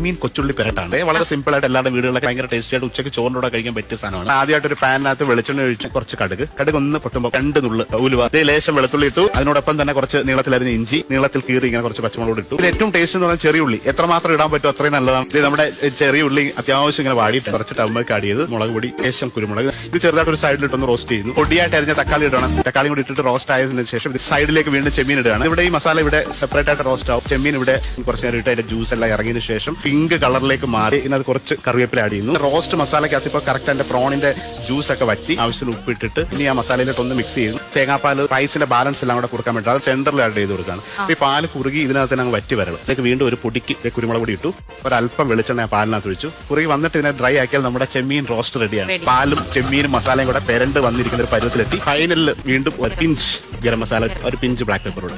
ചെമ്മീൻ കൊച്ചുള്ളി പെരട്ടാണ് വളരെ സിമ്പിൾ ആയിട്ട് എല്ലാവരുടെ വീടുകളിലൊക്കെ ഭയങ്കര ടേസ്റ്റി ആയിട്ട് ഉച്ചയ്ക്ക് ചോറിനോടെ കഴിക്കാൻ പറ്റിയ സാധനമാണ്. ആദ്യമായിട്ട് ഒരു പാനിനകത്ത് വെളിച്ചെണ്ണ ഒഴിച്ച് കുറച്ച് കടുക് ഒന്ന് പൊട്ടുമ്പോൾ 2 നുള്ള് ഉലുവ, ലേശം വെളുത്തുള്ളി ഇട്ടു. അതിനോടൊപ്പം തന്നെ കുറച്ച് നീളത്തിലരിഞ്ഞ ഇഞ്ചി, നീളത്തിൽ കീറി ഇങ്ങനെ കുറച്ച് പച്ചമുളക് ഇട്ടു. ഇത് ഏറ്റവും ടേസ്റ്റ് എന്ന് പറഞ്ഞാൽ ചെറിയ ഉള്ളി എത്രമാത്രം ഇടാൻ പറ്റും അത്രയും നല്ലതാണ്. ഇത് നമ്മുടെ ചെറിയ ഉള്ളി അത്യാവശ്യം ഇങ്ങനെ വാടിയിട്ട് കുറച്ച് ടമ്മക്ക് ആഡ് ചെയ്ത് മുളക് പൊടി, ലേശം കുരുമുളക്, ഇത് ചെറുതായിട്ട് ഒരു സൈഡിലിട്ടൊന്ന് റോസ്റ്റ് ചെയ്യുന്നു. പൊടിയായിട്ട് അരിഞ്ഞ തക്കാളി ഇടണം. തക്കാളി കൂടി ഇട്ടിട്ട് റോസ്റ്റ് ആയതിനു ശേഷം ഇത് സൈഡിലേക്ക് വീണ്ടും ചെമ്മീൻ ഇടുകയാണ്. ഇവിടെ ഈ മസാല ഇവിടെ സെപ്പറേറ്റ് ആയിട്ട് റോസ്റ്റ് ആവും. ചെമ്മീൻ ഇവിടെ കുറച്ച് നേരം ഇട്ട് അതിന്റെ ജ്യൂസ് എല്ലാം ഇറങ്ങിയതിനു ശേഷം പിങ്ക് കളറിലേക്ക് മാറി ഇതിനകത്ത് കുറച്ച് കറിവേപ്പില ആഡ് ചെയ്യുന്നു. റോസ്റ്റ് മസാലയ്ക്കകത്ത് ഇപ്പോൾ കറക്റ്റ് അതിന്റെ പ്രോണിന്റെ ജ്യൂസ് ഒക്കെ വറ്റി ആവശ്യത്തിന് ഉപ്പിട്ടിട്ട് ഇനി ആ മസാലയിലോട്ട് ഒന്ന് മിക്സ് ചെയ്യുന്നു. തേങ്ങാപ്പാൽ റൈസിന്റെ ബാലൻസ് എല്ലാം കൂടെ കൊടുക്കാൻ വേണ്ടി അത് സെന്ററിൽ ആഡ് ചെയ്ത് കൊടുക്കുകയാണ്. ഈ പാല് കുറുകി ഇതിനകത്ത് അങ്ങ് വറ്റി വരണം. ഇതിലേക്ക് വീണ്ടും ഒരു പൊടിക്ക് കുരുമുളക് പൊടി ഇട്ടു. ഒരല്പം വെളിച്ചെണ്ണ പാലിനകത്ത് ഒഴിച്ചു. കുറുകി വന്നിട്ട് ഇതിനെ ഡ്രൈ ആക്കിയാൽ നമ്മുടെ ചെമ്മീൻ റോസ്റ്റ് റെഡിയാണ്. പാലും ചെമ്മീനും മസാലയും കൂടെ പെരണ്ട് വന്നിരിക്കുന്ന ഒരു പരുവത്തിലെത്തി. ഫൈനലിൽ വീണ്ടും ഒരു പിഞ്ച് ഗരം മസാല, ഒരു പിഞ്ച് ബ്ലാക്ക് പെപ്പർ.